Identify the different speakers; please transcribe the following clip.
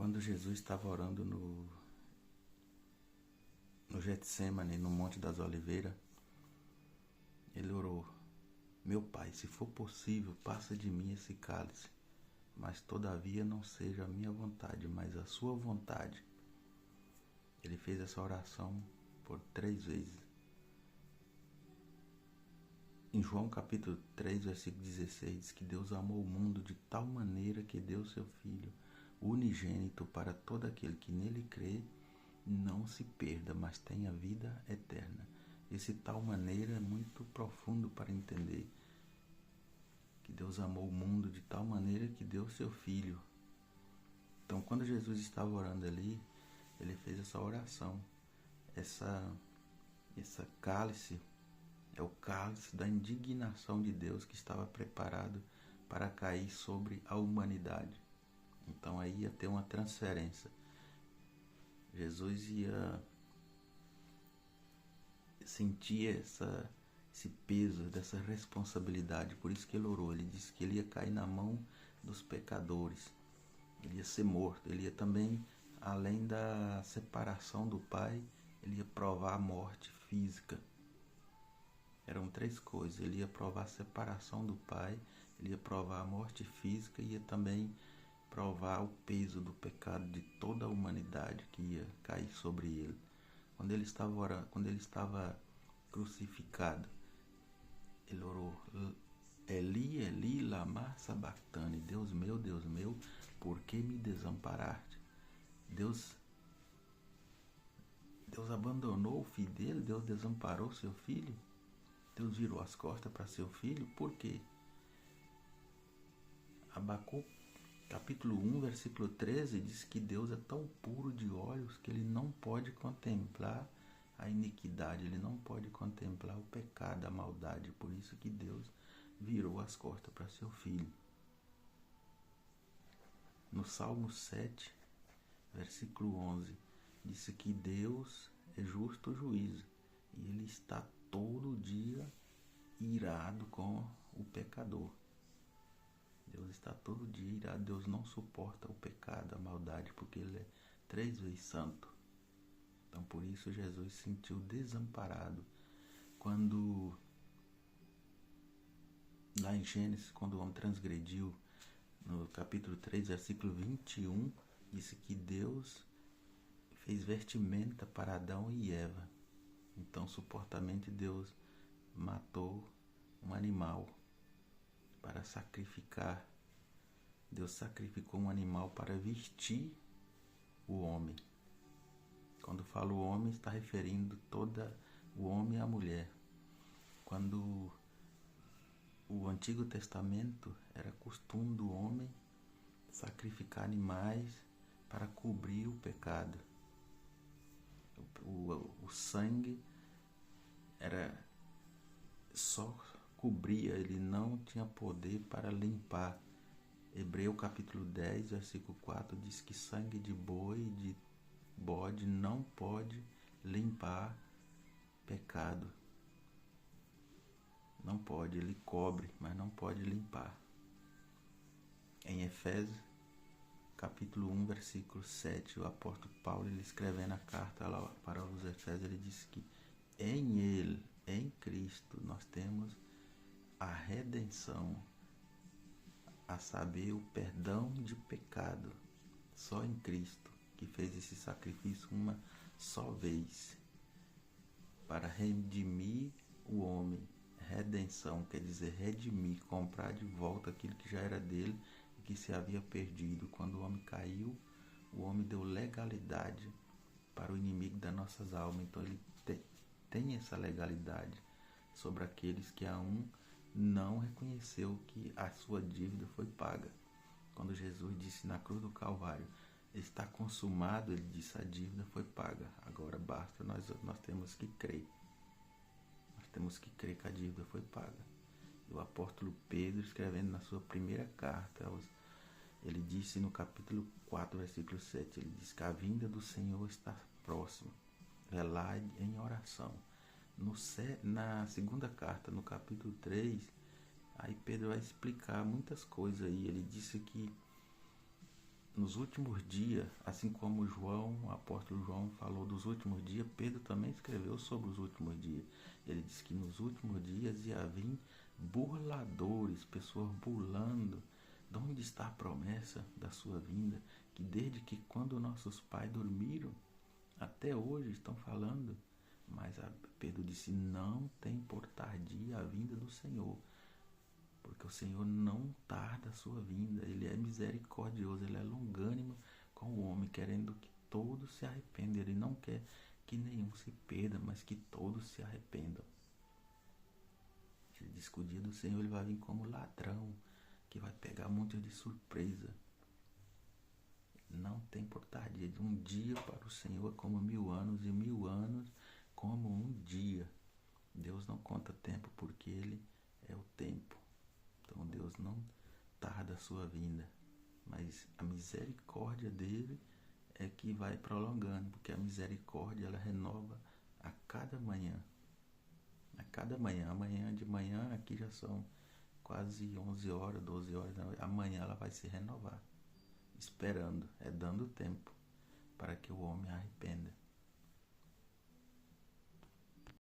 Speaker 1: Quando Jesus estava orando no Getsêmani, no Monte das Oliveiras, ele orou: Meu Pai, se for possível, passa de mim esse cálice, mas todavia não seja a minha vontade, mas a sua vontade. Ele fez essa oração por 3 vezes. Em João capítulo 3, versículo 16, diz que Deus amou o mundo de tal maneira que deu seu Filho unigênito para todo aquele que nele crê, não se perda, mas tenha vida eterna. Esse tal maneira é muito profundo para entender. Que Deus amou o mundo de tal maneira que deu seu Filho. Então, quando Jesus estava orando ali, ele fez essa oração. Essa cálice é o cálice da indignação de Deus que estava preparado para cair sobre a humanidade. Então aí ia ter uma transferência. Jesus ia sentir esse peso dessa responsabilidade. Por isso que ele orou. Ele disse que ele ia cair na mão dos pecadores. Ele ia ser morto. Ele ia também, além da separação do Pai, ele ia provar a morte física. Eram 3 coisas. Ele ia provar a separação do Pai, ele ia provar a morte física e ia também provar o peso do pecado de toda a humanidade que ia cair sobre ele. Quando ele estava orando, quando ele estava crucificado, ele orou: Eli, Eli, lama sabachthani. Deus meu, por que me desamparaste? Deus abandonou o filho dele? Deus desamparou seu filho? Deus virou as costas para seu filho? Por quê? Abacuque, capítulo 1, versículo 13, diz que Deus é tão puro de olhos que ele não pode contemplar a iniquidade, ele não pode contemplar o pecado, a maldade. Por isso que Deus virou as costas para seu filho. No Salmo 7, versículo 11, diz que Deus é justo juízo e ele está todo dia irado com o pecador. Deus está todo dia irado. Deus não suporta o pecado, a maldade, porque ele é 3 vezes santo. Então por isso Jesus se sentiu desamparado quando, lá em Gênesis, quando o homem transgrediu, no capítulo 3, versículo 21, disse que Deus fez vestimenta para Adão e Eva. Então supostamente Deus matou um animal para sacrificar. Deus sacrificou um animal para vestir o homem. Quando fala o homem, está referindo toda o homem e a mulher. Quando o Antigo Testamento era costume do homem sacrificar animais para cobrir o pecado. O sangue era só cobria, ele não tinha poder para limpar. Hebreu capítulo 10, versículo 4 diz que sangue de boi e de bode não pode limpar pecado. Não pode, ele cobre, mas não pode limpar. Em Efésios capítulo 1, versículo 7, o apóstolo Paulo, ele escrevendo a carta lá para os Efésios, ele disse que em ele, em Cristo, nós temos a redenção, a saber, o perdão de pecado. Só em Cristo, que fez esse sacrifício uma só vez para redimir o homem. Redenção quer dizer redimir, comprar de volta aquilo que já era dele e que se havia perdido. Quando o homem caiu, o homem deu legalidade para o inimigo das nossas almas. Então ele tem essa legalidade sobre aqueles que a não reconheceu que a sua dívida foi paga. Quando Jesus disse na cruz do Calvário, está consumado, ele disse, a dívida foi paga. Agora basta, nós temos que crer. Nós temos que crer que a dívida foi paga. E o apóstolo Pedro, escrevendo na sua primeira carta, ele disse no capítulo 4, versículo 7, ele diz que a vinda do Senhor está próxima. Velai em oração. Na segunda carta, no capítulo 3, aí Pedro vai explicar muitas coisas aí. Ele disse que nos últimos dias, assim como João, o apóstolo João falou dos últimos dias, Pedro também escreveu sobre os últimos dias. Ele disse que nos últimos dias ia vir burladores, pessoas burlando. De onde está a promessa da sua vinda? Que desde que quando nossos pais dormiram, até hoje estão falando. Mas Pedro disse, não tem por tardia a vinda do Senhor. Porque o Senhor não tarda a sua vinda. Ele é misericordioso, ele é longânimo com o homem, querendo que todos se arrependam. Ele não quer que nenhum se perda, mas que todos se arrependam. Ele diz que o dia do Senhor ele vai vir como ladrão, que vai pegar muitos de surpresa. Não tem por tardia. De um dia para o Senhor é como 1000 anos, e 1000 anos como um dia. Deus não conta tempo, porque Ele é o tempo. Então Deus não tarda a sua vinda, mas a misericórdia dele é que vai prolongando, porque a misericórdia ela renova a cada manhã. A cada manhã, amanhã de manhã, aqui já são quase 11 horas, 12 horas, amanhã ela vai se renovar, esperando, dando tempo para que o homem arrependa.